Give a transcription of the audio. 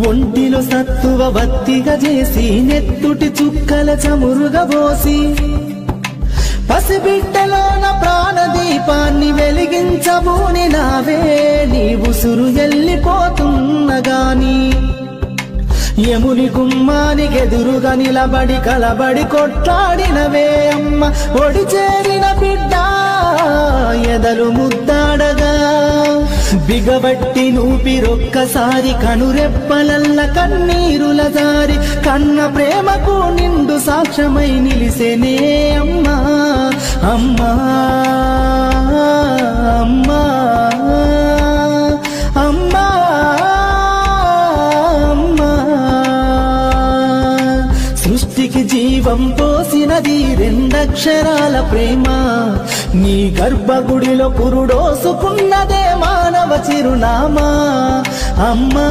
ఒంటిలో సత్తువ వత్తిగా చేసి నెత్తుటి చుక్కల చమురుగా పోసి పసిబిడ్డలోన ప్రాణదీపాన్ని వెలిగించబూని నావే నీ ఉసురు ఎల్లిపోతున్నగాని యముని గుమ్మానికెదురుగా నిలబడి కలబడి కొట్లాడినవే అమ్మ ఒడి చేరిన బిడ్డ ఎదలు ముద్దాడగా బిగబట్టి నూపిరొక్కసారి కనురెప్పలల్ల కన్నీరుల జారి కన్న ప్రేమకు నిండు సాక్ష్యమై నిలిసేనే అమ్మా అమ్మా అమ్మా అమ్మా సృష్టికి జీవం పోసినది రెండక్షరాల ప్రేమ నీ గర్భగుడిలో పురుడోసుకున్నదే మానవ చిరునామా అమ్మా